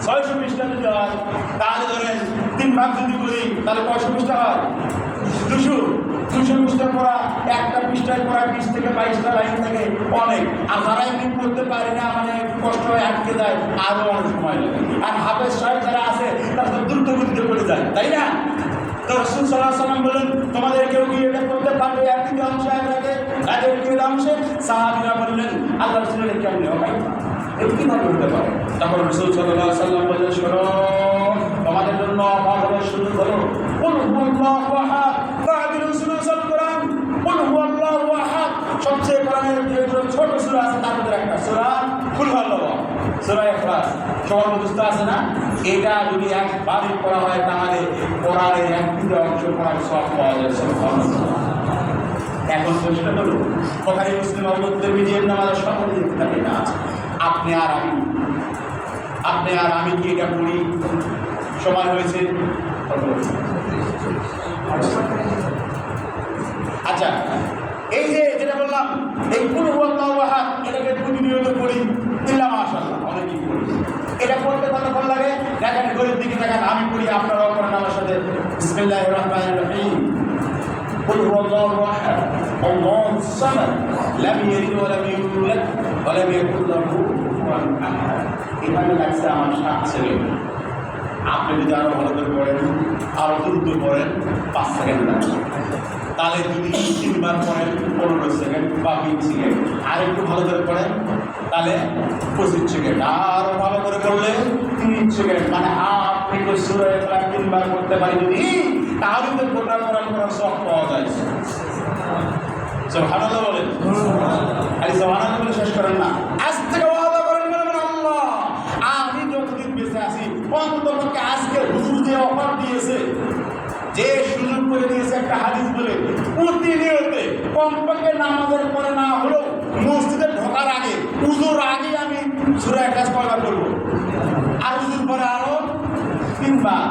600 পৃষ্ঠা যদি হয় তাহলে ধরেন 3 ভাগ যদি করি তাহলে 500 পৃষ্ঠা হয়, 200 পৃষ্ঠা পড়া, একটা পৃষ্ঠায় পড়া 20 থেকে 22টা লাইন থাকে, অনেক। আর যারা এমনি পড়তে পারে না, মানে কষ্ট হয়ে আটকে যায়, আরও অনেক সময় লাগে। আর হাফেজ সাহেব যারা আছে তারা তো দ্রুত গতিতে পড়ে যায়, তাই না? তো রাসূল সাল্লাল্লাহু আলাইহি ওয়াসাল্লাম বলেন, তোমাদের কেউ কি এটা করতে পারবে এক তৃতীয় অংশ এক রাতের তৃতীয় অংশে? সাহাবীরা বললেন, আল্লাহ রাসূলের কেমন হবে, এটা কিভাবে হতে পারে? তখন রাসূল সাল্লাল্লাহু আলাইহি ওয়াসাল্লাম বললেন, শোনো, তোমাদের জন্য আমার হলো শুরু হলো কুল হুয়াল্লাহু আহাদ, তাআদিলু সুলুসাল কোরআন, কুল হুয়াল্লাহু আহাদ। সবচেয়ে কোরআনের যে ছোট সূরা আছে তার মধ্যে একটা সূরা কুল হুয়াল্লাহু, সূরা ইখলাস। সবার মুখস্থ আছে না? এটা যদি একবারই পড়া হয় তাহলে কোরআনের এক তৃতীয় অংশ পড়ার সওয়াব পাওয়া যায়। সুবহানাল্লাহ। এখন প্রশ্ন হলো, বুখারী মুসলিম আবু তিরমিজির নামাজের সকল কিতাবে না আছে, আপনি আর আমি কি এটা পড়ি? সময় হয়েছে? আচ্ছা, এই যে যেটা বললাম, এই কুল হুয়াল্লাহু আহাদ, এটাকে প্রতিনিয়ত পড়ি, ইল্লা মাশাআল্লাহ, অনেকেই পড়ি। এটা পড়তে কতক্ষণ লাগে? দেখেন, গরিব দিকে দেখেন, আমি পড়ি, আপনারাও পড়েন আমার সাথে। বিসমিল্লাহির রহমানির রহিম। কুল হুয়াল্লাহু আহাদ, আল্লাহুস সামাদ, লাম ইয়ালিদ ওয়া লাম ইউলাদ ওয়া লাম ইয়াকুল লাহু কুফুয়ান আহাদ। এখানে লাগছে আমার 7 সেকেন্ড। আপনি যদি আরো ভালো করে পড়েন, আরো দ্রুত পড়েন, 5 সেকেন্ড লাগবে। তাহলে যদি 3 বার পড়েন 15 সেকেন্ড বা 20 সেকেন্ড, আর একটু ভালো করে পড়েন তাহলে 25 সেকেন্ড, আরো ভালো করে পড়লে 30 সেকেন্ড। মানে আপনি তো সূরা ইখলাস 3 বার পড়তে পারি যদি, তাহলে তো গোটা কোরআন পড়ার সওয়াব পাওয়া যায়। সুবহানাল্লাহ বলেন। আরে সুবহানাল্লাহ বলে শেষ করেন না, আজ থেকে ওয়াদা করেন, বলেন আল্লাহ, আমি যতদিন বেঁচে আছি অন্ততপক্ষে আজকে হুজুর যে অফার দিয়েছে, যে সুযোগ করে দিয়েছে একটা হাদিস বলে, প্রতিনিয়ত কমপক্ষে নামাজের পরে না হলেও মসজিদে ঢোকার আগে, উজুর আগে আমি সূরা ইখলাস পড়া করব, আর উজুর পরে আরো 3 বার।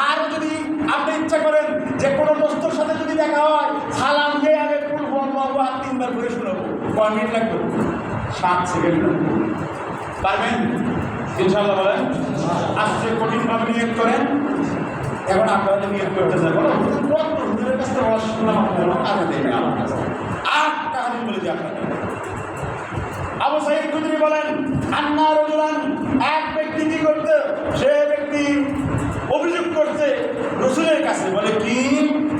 আর যদি আপনি ইচ্ছা করেন যে কোনো দোস্তর সাথে যদি দেখা হয়, সালাম দিয়ে আগে কুল হুয়াল্লাহু আহাদ 3 বার করে শোনাবো। কয় মিনিট লাগবে? 7 সেকেন্ড। পারবেন ইনশাআল্লাহ? বলেন। আজকে কঠিনভাবে নিয়ত করেন। এখন আপনারা নিয়ত করতে যাবেন, হুজুরের কাছে ওয়াজ শুনলাম, আর দেবেন আমার কাছে 8টা হাদিস বলে দিই আপনাদের। আবু সাঈদ খুদরি বলেন, আন্না রাজুলান, এক ব্যক্তি কি করতে, সে ব্যক্তি অভিযোগ করছে রাসূলের কাছে। বলে কি?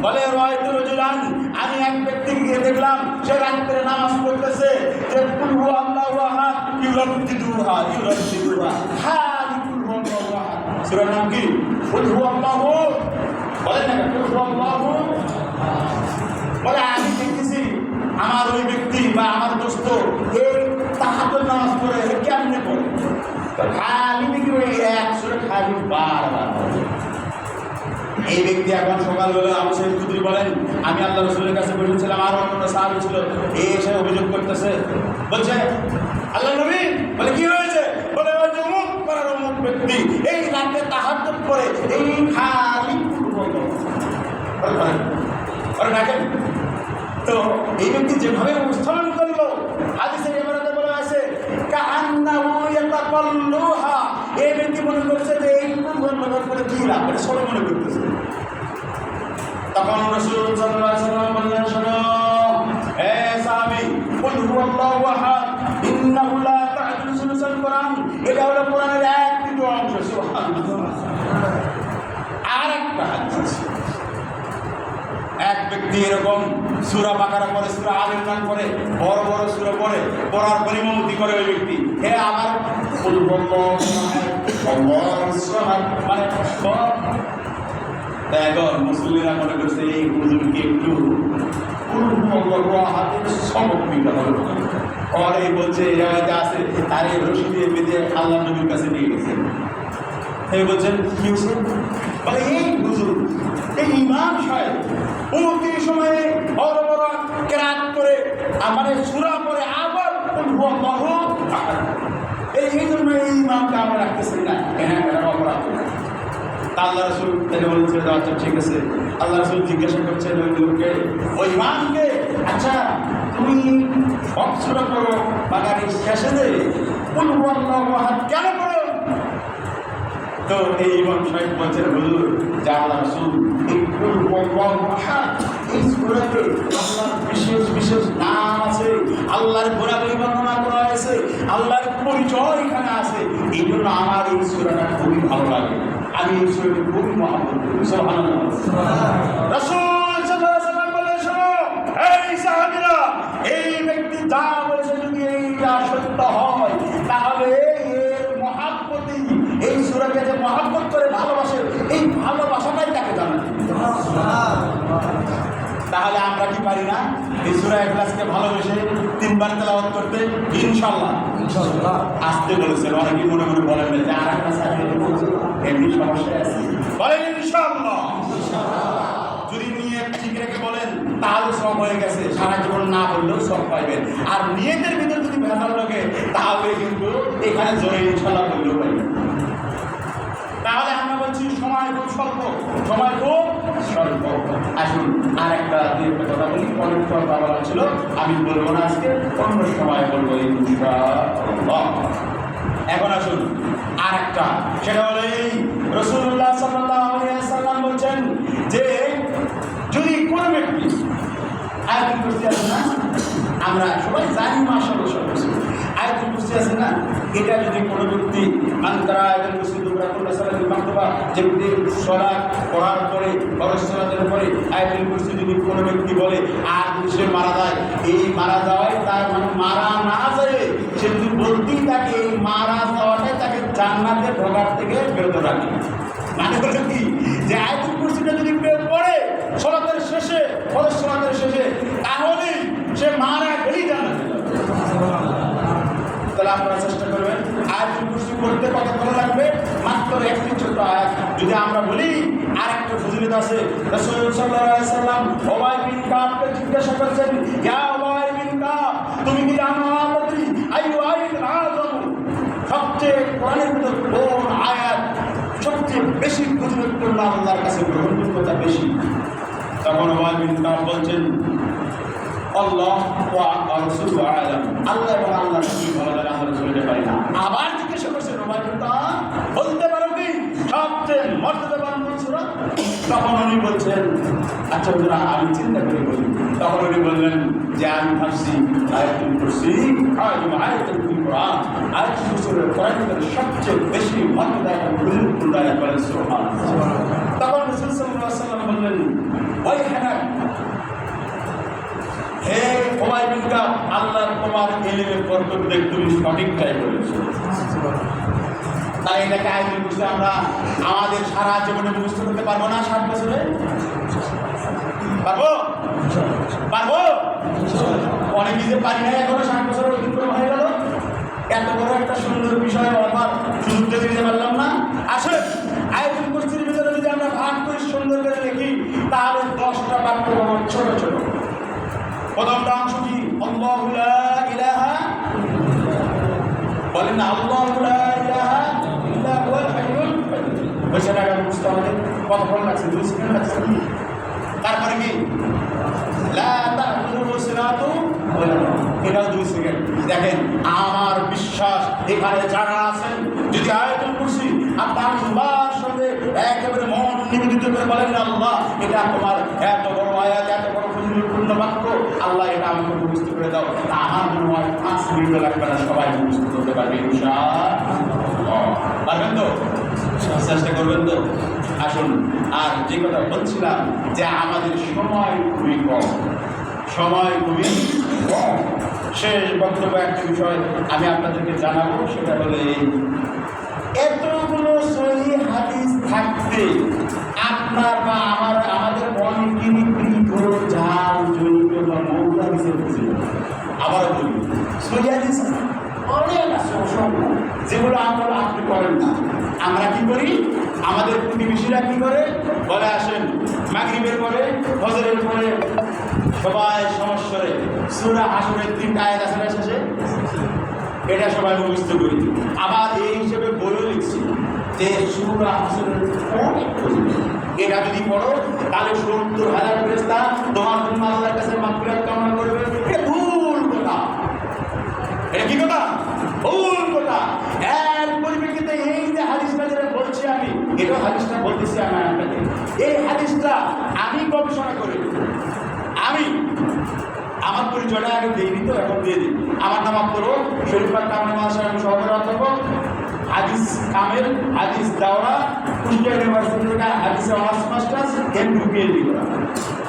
বলে রাআইতু রাজুলান, আমি এক ব্যক্তিকে দেখলাম, সে রাত্রে নামাজ পড়তেছে, যে কুল হুয়াল্লাহু আহাদ ইউরাদ্দিদুহা হালি কুল হুয়াল্লাহু আহাদ। সূরার নাম কি? কুল হুয়াল্লাহু বলেন না বলে আমি দেখতেছি আমার ওই ব্যক্তি বা আমার দোস্ত এই তাহাজ্জুদ নামাজ পড়ে কেমনে পড়ে খালি দেখি ওই এক সুরে খালি বারবার। এই ব্যক্তি এখন সকালবেলা আবু সাঈদ খুদরি বলেন আমি আল্লাহ রাসূলের কাছে বসেছিলাম, আর অন্য সাহাবী ছিল, এই এসে অভিযোগ করতেছে, বলছে আল্লাহ নবী, বলে কি হয়েছে? বলে ওই যে অমুক করার অমুক ব্যক্তি এই রাতে তাহাজ্জুদ পড়ে এই খালি দেখেন। তো এই ব্যক্তি যেভাবে উপস্থাপন করলো হাদিসের ইবারতে বলা আছে কাআন্নাহু ইয়াতাকাল্লুহা, এই ব্যক্তি মনে করছে যে এই বন্ধ করে কি লাভ, এটা সবাই মনে করতেছে। তখন রাসূল সাল্লাল্লাহু আলাইহি ওয়াসাল্লাম বললেন, শোনো হে সাহাবী, কুল হুয়াল্লাহু আহাদ ইন্নাহু লা তা'দিলু সুলুসাল কুরআন, এটা হলো কোরআনের এক তৃতীয় অংশ। সুবহানাল্লাহ। আর একটা হাদিস, এক ব্যক্তি এরকম সূরা বাকারা পড়ে, সূরা আলে ইমরান পড়ে, বড় বড় সূরা পড়ে, পড়ার পরিমতি করে ওই ব্যক্তি, হে আমার কুল হুয়াল্লাহু আহাদ মানে সব। এখন মুসলিমরা মনে করছে এই হুজুরকে একটু সবক দিতে হবে, পরে বলছে এরাতে আছে তারে রশি দিয়ে বেঁধে আল্লাহ নবীর কাছে নিয়ে গেছে। এই বলছেন কি হয়েছে? বলে এই হুজুর এই ইমাম সাহেব উমুকি সময়ে বড় বড় কেরাত করে মানে সূরা পড়ে আবার এই জন্য এই ইমামকে আমরা রাখতেছি না, এখানে অপরাধ। আল্লাহ রাসূল তাকে বলছে আচ্ছা ঠিক আছে। আল্লাহ রাসূল জিজ্ঞাসা করছেন ওই লোককে, ওই ইমামকে, আচ্ছা তুমি সব সূরা পড়ো বাকারির শেষে যে কুল হুয়াল্লাহু আহাদ কেন পড়ো? তো এই ইমাম সাহেব বলছেন হুজুর যে আল্লাহ রাসূল এই কুল হুয়াল্লাহু আহাদ এই সূরাতে আল্লাহর বিশেষ বিশেষ নাম আছে, আল্লাহর গুণাবলী বর্ণনা করা হয়েছে, আল্লাহর পরিচয় এখানে আছে, এই জন্য আমার এই সূরাটা খুবই ভালো লাগে, আমি এই সূরাকে খুবই মহব্বত করি। সুবহানাল্লাহ। রাসূল সাল্লাল্লাহু আলাইহি ওয়াসাল্লাম বলেন, শোনো এই সাহাবীরা, এই ব্যক্তি যা বলেছে যদি এইটা সত্য হয় তাহলে এর মহব্বতই, এই সূরাকে যে মহব্বত করে ভালোবাসে এই ভালোবাসাটাই তাকে জানাবে। তাহলে আমরা কি পারি না এই সূরা ইখলাসকে ভালোবেসে 3 বার তেলাওয়াত করতে? ইনশাআল্লাহ। আসতে বলেছেন, অনেকে মনে মনে বলেন যে আর একটা সাথে বলছে এমনি সমস্যা আছে, বলেন ইনশাআল্লাহ। যদি নিয়ত ঠিক রেখে বলেন তাহলে সব হয়ে গেছে, সারা জীবন না বললেও সব পাইবেন। আর নিয়তের ভিতরে যদি ভেজাল লাগে তাহলে কিন্তু এখানে জোরে ইনশাআল্লাহ বললেও পাইবেন। তাহলে আমরা বলছি সময় খুব স্বল্প, সময় খুব স্বল্প। আসুন আর একটা কথা বলি, অনেক কথা বলা ছিল, আমি বলবো না আজকে, অন্য সময় বলবো ইনশাআল্লাহ। এখন আসুন আর একটা, সেটা হলো এই রাসূলুল্লাহ সাল্লাল্লাহু আলাইহি ওয়াসাল্লাম বলছেন যে যদি কোনো ব্যক্তি আয়াতুল কুরসি আছে না, আমরা সবাই জানি মাশাআল্লাহ সব কিছু, আয়াতুল কুরসি আছে না, এটা যদি কোনো ব্যক্তি আন্তরা আয়াতুল কুরসি দুরা করলে সালাতুল মাকতুবা, যে ব্যক্তি সালাত পড়ার পরে ফরজ সালাতের পরে আয়াতুল কুরসি যদি কোনো ব্যক্তি বলে আর যদি সে মারা যায়, এই মারা যাওয়ায় তার মানে মারা না যায়, সে যদি বলতেই থাকে এই মারা যাওয়াটাই তাকে জান্নাতে ঢোকার থেকে বিরত রাখে। মানে হলো কি যে আয়াতুল কুরসিটা যদি কেউ পড়ে সালাতের শেষে, ফরজ সালাতের শেষে, তাহলে সে মারা গেলেই জান্নাতে যাবে। তাহলে আপনারা চেষ্টা করবেন আয়াতুল কুরসি পড়তে কতক্ষণ লাগবে? মাত্র একটি ছোট আয়াত। যদি আমরা বলি আর একটা ফজিলত আছে, রাসূল সাল্লাল্লাহু আলাইহি ওয়াসাল্লাম উবাই বিন কাবকে জিজ্ঞাসা করেছেন, ইয়া উবাই বিন কাব, তুমি কি জানো আমাদের আইয়ু আয়াতুল আযম, সবচেয়ে কোরআনের ভিতর কোন আয়াত সবচেয়ে বেশি ফজিলতপূর্ণ, আল্লাহর কাছে গ্রহণযোগ্যতা বেশি? তখন উবাই বিন কাব বলছেন আল্লাহ ওয়া রাসূলু আ'লাম, আল্লাহ এবং আল্লাহর রাসূল ভালো জানেন, আমরা বলতে পারি না। আবার জিজ্ঞাসা করছেন উবাই বিন কাব, বলতে পারো কি সবচেয়ে মর্যাদাবান সূরা? তখন উনি বলছেন আচ্ছা হুজুর আমি চিন্তা করে বলি। তখন উনি বললেন যে আমি ভাবছি আয়াতুল কুরসি আয়াতুল কুরআন, আয়াতুল কুরসির কোরআনের সবচেয়ে বেশি মর্যাদা এবং গুরুত্বপূর্ণ আয়াত বলেন সুবহানাল্লাহ। তখন রাসূল সাল্লাল্লাহু আলাইহি ওয়াসাল্লাম বললেন, ওই হানাক, হে উবাই বিন কাব, আল্লাহ তোমার ইলমের বরকত দেখ, তুমি সঠিকটাই বলেছো। তাই এটাকে আয়োজন করতে আমরা আমাদের সারা জীবনে মুখস্থ করতে পারবো না 60 বছরে? পারবো? পারবো? অনেকে যে পারি না এখনো 60 বছরের অতিক্রম হয়ে গেল। এত বড় একটা সুন্দর বিষয় আমার সুযোগটা দিতে পারলাম না। আসলে আয়োজন গোষ্ঠীর ভিতরে যদি আমরা ভাগ করে সুন্দর করে লিখি তাহলে 10টা বাক্য হবে ছোট ছোট। প্রথমটা অংশ কি? আল্লাহু লা ইলাহা, বলেন না আল্লাহু লা ইলাহা ইল্লা হুয়াল হাইয়ুল কাইয়্যুম। বসে টাকা বুঝতে হবে কতক্ষণ লাগছে? 2 সেকেন্ড লাগছে। তারপরে কি? লা তা'খুযুহু সিনাতুন ওয়ালা নাওম, এটাও 2 সেকেন্ড। দেখেন আমার বিশ্বাস এখানে যারা আছেন যদি আয়াতুল কুরসি আপনার আল্লাহর সঙ্গে একেবারে মন নিবেদিত করে বলেন আল্লাহ এটা তোমার এত বড় আয়াত, এত বড় ফজিলতপূর্ণ বাক্য, আল্লাহ এটা আমাকে মুখস্থ করে দাও, আমার মনে হয় 5 মিনিট লাগবে না, সবাই মুখস্থ করতে পারবে ইনশাআল্লাহ। পারবেন তো? চেষ্টা করবেন তো? আসুন, আর যে কথা বলছিলাম যে আমাদের সময় খুবই কম, সময় খুবই কম। শেষ বক্তব্য একটা বিষয় আমি আপনাদেরকে জানাবো, সেটা হলো এতগুলো সহিহ হাদিস থাকতে আপনার বা আমাদের অনেকেরই প্রিয় জাল জৈব বা মৌলা হাদিসের বুঝে। আবারও বলি, সহিহ হাদিস অনেক আছে অসংখ্য, যেগুলো আপনি করেন না। আমরা কি করি? আমাদের প্রতিবেশীরা কি করে? বলে আসেন মাগরিবের পরে ফজরের পরে সবাই সমস্যরে সূরা হাশরের 3টা আয়াত আছে না শেষে, এটা সবাই মুখস্থ করি। আবার এই হিসেবে বইও লিখছি যে সূরা হাশরের অনেক ফজিলত, এটা যদি পড়ো তাহলে 70,000 ফেরেশতা তোমার জন্য আল্লাহর কাছে মাগফিরাত কামনা করবে। এটা ভুল কথা। এটা কি কথা? ভুল কথা। এর পরিপ্রেক্ষিতে এই যে হাদিসটা যেটা বলছি আমি, এটা হাদিসটা বলতেছি আমি আপনাকে, এই হাদিসটা আমি গবেষণা করি। আমি আমার পরিচয়টা আগে দিইনি তো, এখন দিয়ে দিই। আমার নাম আব্দুর শরীফার কামেল মাদ্রাসার সহকারী অধ্যাপক, হাদিস কামেল, হাদিস দাওরা, কুষ্টিয়া ইউনিভার্সিটি থেকে হাদিসে অনার্স মাস্টার্স এমফিল পিএইচডি করা।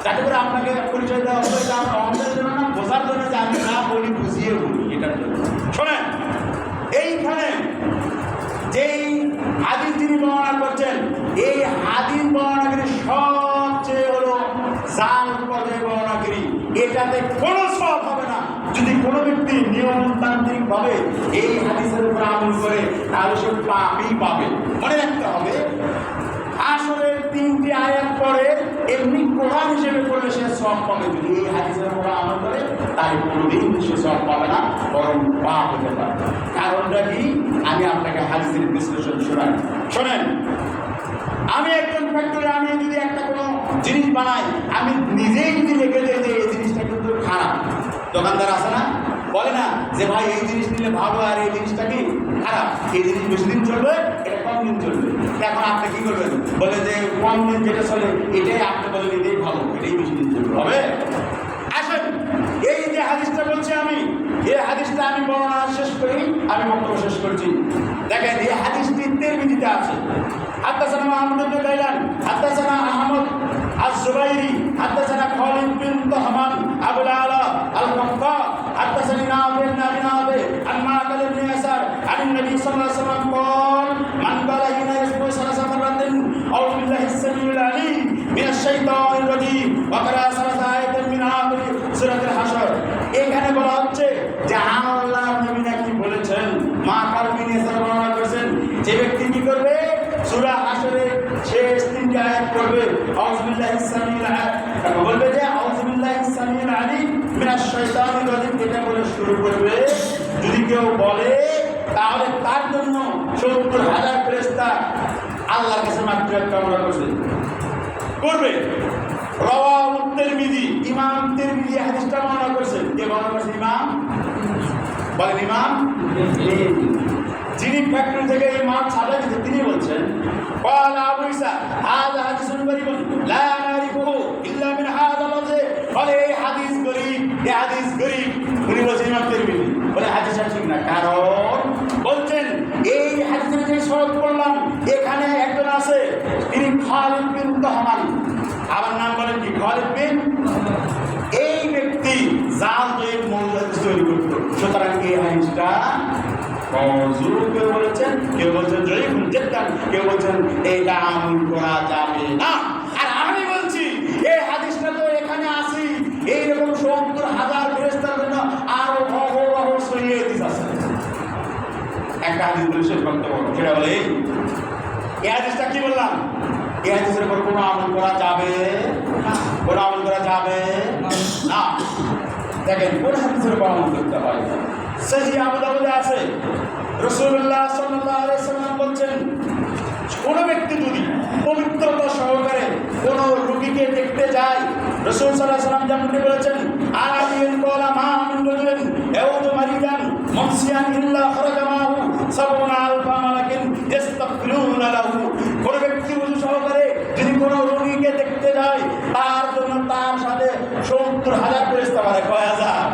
যাতে করে আপনাকে পরিচয় দেওয়া হবে যে আমার অঙ্কের জন্য না, বোঝার জন্য যে আমি না বলি বুঝিয়ে বলি, এটার জন্য। শোনেন, এইখানে যেই হাদিস তিনি বর্ণনা করছেন, এই হাদিস বর্ণনাকারী সবচেয়ে হলো জাল পর্যায়ে বর্ণনাকারী। এটাতে কোনো সওয়াব হবে না। যদি কোনো ব্যক্তি নিয়মতান্ত্রিক ভাবে এই হাদিসের উপর আমল করে তাহলে সে পাপই পাবে। মনে রাখতে হবে, আসলে 3টি আয়াত পরে এমনি কোরআন হিসেবে করলে সে সওয়াব পাবে। যদি এই হাদিসের উপর আমল করে তাহলে কোনোদিন সে সওয়াব পাবে না, বরং পাপ হতে পারে। কারণটা কি? আমি আপনাকে হাদিসের বিশ্লেষণ শোনাই। শোনেন, আমি একজন ফ্যাক্টরি, আমি যদি একটা কোনো জিনিস বানাই, আমি নিজেই যদি লিখে দিই যে এই জিনিসটা কিন্তু খারাপ, দোকানদার আছে না, বলে না যে ভাই এই জিনিস নিলে ভালো আর এই জিনিসটা কি খারাপ, এই জিনিস বেশি দিন চলবে, এটা কম দিন চলবে। এখন আপনি কি করবেন? বলে যে কম দিন যেটা চলে এটাই আপনি বলেন এটাই ভালো, এটাই বেশি দিন চলবে, হবে? আসেন, এই যে হাদিসটা বলছি আমি, এই হাদিসটা আমি বর্ণনা শেষ করি, আমি বক্তব্য শেষ করছি। দেখেন, এই হাদিসটি তিরমিজিতে আছে। হাদাসানা মাহমুদ ইবনে গাইলান, হাদাসানা আহমদ আজ-জুবাইরি, হাদাসানা খালিদ বিন তাহমান আবুল আলা আল-কাফফা, হাদাসানি নাফি ইবনে আবি নাফি আন মা'কাল ইবনে ইয়াসার আন নবী সাল্লাল্লাহু আলাইহি ওয়াসাল্লাম قال من قال حين يسبح ثلاث مرات أعوذ بالله السميع العليم من الشيطان الرجيم وقرأ ثلاث آيات من آخر সূরা হাশর। এখানে বলা হচ্ছে যে আল্লাহর নবী নাকি বলেছেন, মা কালবিন এসে বর্ণনা করেছেন, যে ব্যক্তি কি করবে? সূরা হাশরের শেষ 3টি আয়াত পড়বে, আউযু বিল্লাহিস সামিউল আলিম, তারপর বলবে যে আউযু বিল্লাহিস সামিউল আলিম মিনাশ শাইতানির রাজিম, এটা বলে শুরু করবে। যদি কেউ বলে তাহলে তার জন্য 70,000 ফেরেশতা আল্লাহর কাছে মাগফিরাত কামনা করবে। রাওয়াহু তিরমিজি, ইমাম তিরমিজি হাদিসটা বর্ণনা করেছেন। কে বর্ণনা করেছেন? ইমাম, বলেন ইমাম। যিনি ফ্যাক্টরি থেকে এই মাল ছাড়াই দিতে তিনি বলছেন, قال আবু ঈসা হাযা হাদিসুন গরীবুন লা নারিফুহু ইল্লা মিন হাযা লফযে, বলে এই হাদিস গরীব, এই হাদিস গরীব। উনি বলছেন ইমাম তিরমিজি, বলে হাদিসটা ঠিক না। কারণ বলছেন এই হাদিসের যে শরত করলাম এখানে একজন আছে, তিনি খালিদ বিন তাহমান, আমার নাম বলেন কি খালিদ বিন। এই ব্যক্তি জাল তৈরি মৌলুদ তৈরি করত। সুতরাং এই হাদিসটা মওযু কেউ বলেছেন, কেউ বলছেন জয়ীফুন জিদ্দান, কেউ বলছেন এটা আমল করা যাবে না। আর আমি বলছি এই হাদিসটা তো এখানে আসি এইরকম ৭০,০০০ ফেরেশতার জন্য আরো অহরহ সহিহ হাদিস আছে। একটা হাদিস বলে শেষ করতে পারবো, সেটা বলে এই হাদিসটা কি বললাম, এই হাদিসের উপর কোনো আমল করা যাবে না, কোনো আমল করা যাবে না। দেখেন কোন হাদিসের উপর আমল করতে হয়। সহিহ আবু দাউদে আছে, রাসূলুল্লাহ সাল্লাল্লাহু আলাইহি ওয়াসাল্লাম বলছেন, কোন ব্যক্তি যদি পবিত্রতা সহকারে কোন রোগীকে দেখতে যায়, রাসূল সাল্লাল্লাহু আলাইহি ওয়াসাল্লাম যেমনটি বলেছেন, আরাবিয়ান ক্বালা মা মিন রাজুলিন ইয়াউদু মারিদান মুমসিয়ান ইল্লা খারাজা মাহু সাবউনা আলফা মালাকিন ইস্তাগফিরুনা লাহু। কোন ব্যক্তি ওযু সহকারে যদি কোন রোগীকে দেখতে যায়, তার জন্য তার সাথে ৭০,০০০ ফেরেশতা মানে কয় হাজার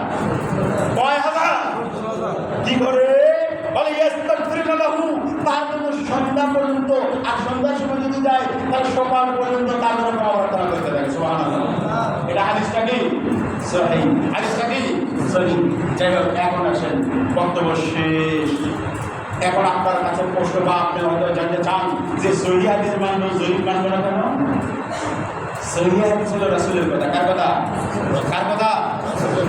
কি করে বলে ইস্তাগফিরুনা লাহু, তার জন্য সন্ধ্যা পর্যন্ত, আর সন্ধ্যার সময় যদি যায় তাহলে সকাল পর্যন্ত তার জন্য প্রার্থনা করতে থাকে। সুবহানাল্লাহ। এটা হাদিসটা কি সহিহ, হাদিসটা কি সহিহ। যাই হোক, এখন আসেন বক্তব্য শেষ। এখন আপনার কাছে প্রশ্ন বা আপনি হয়তো জানতে চান যে সহিহ হাদিস মানবো জয়ীফ মানবো না কেন? সহিহ হাদিস হলো রাসূলের কথা। কার কথা? কার কথা?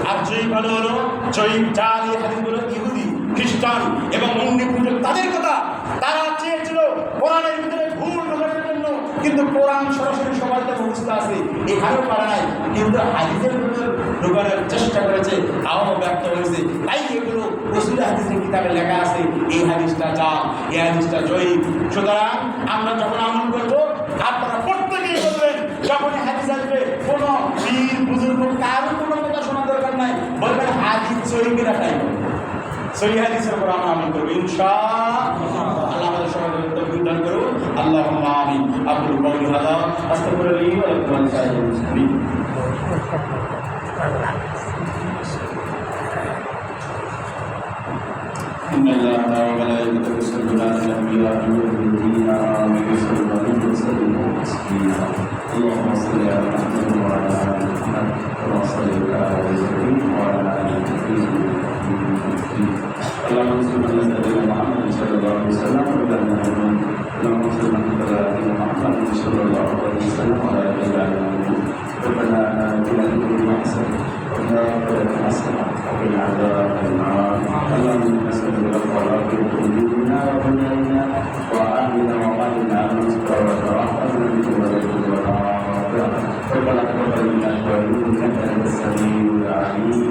আর জয়ীফ হলো জয়ীফ জালি হাদিসগুলো ইহুদি, খ্রিস্টান এবং মন্দির পূজক তাদের কথা। তারা চেয়েছিল কোরআনের ভিতরে ভুল ঢোকানোর জন্য, কিন্তু কোরআন সরাসরি সবার তো মুখস্থ আছে, এখানেও পারে নাই, কিন্তু হাদিসের ভিতরে ঢোকানোর চেষ্টা করেছে, আরও ব্যর্থ হয়েছে। তাই এগুলো রাসূল হাদিসের কিতাবে লেখা আছে, এই হাদিসটা জাল, এই হাদিসটা জয়ীফ। সুতরাং আমরা যখন আমল করবো, আপনারা প্রত্যেকেই বলবেন, যখনই হাদিস আসবে কোনো পীর বুজুর্গ কারো কোনো কথা শোনার দরকার নাই, বলবেন হাদিস সহিহ রাখাই, সহিহ হাদিসের উপর আমরা আমল করব ইনশাআল্লাহ। আল্লাহ আমাদের সবাইকে তৌফিক দান করুন। আল্লাহুম্মা আমিন। আকুলু কাওলি হাযা আস্তাগফিরুল্লাহ ওয়া লাকুম ওয়া লিসাইরিল মুসলিমিন। إن الله وملائكته يصلون على النبي يا أيها الذين آمنوا صلوا عليه وسلموا تسليما. اللهم صل على محمد وعلى آل محمد كما صليت على إبراهيم وعلى آل إبراهيم إنك حميد مجيد. اللهم صل على سيدنا محمد صلى الله عليه وسلم وعلى آل محمد اللهم صل على سيدنا محمد صلى الله عليه وسلم وعلى آل محمد. ربنا آتنا في الدنيا حسنة وفي الآخرة حسنة وقنا عذاب النار. اللهم إنا نسألك الخير في قلوبنا ودنيانا وأهلنا ومالنا ونسألك رحمتنا بك ولك والعافية. ربنا تقبل منا إنك أنت السميع العليم.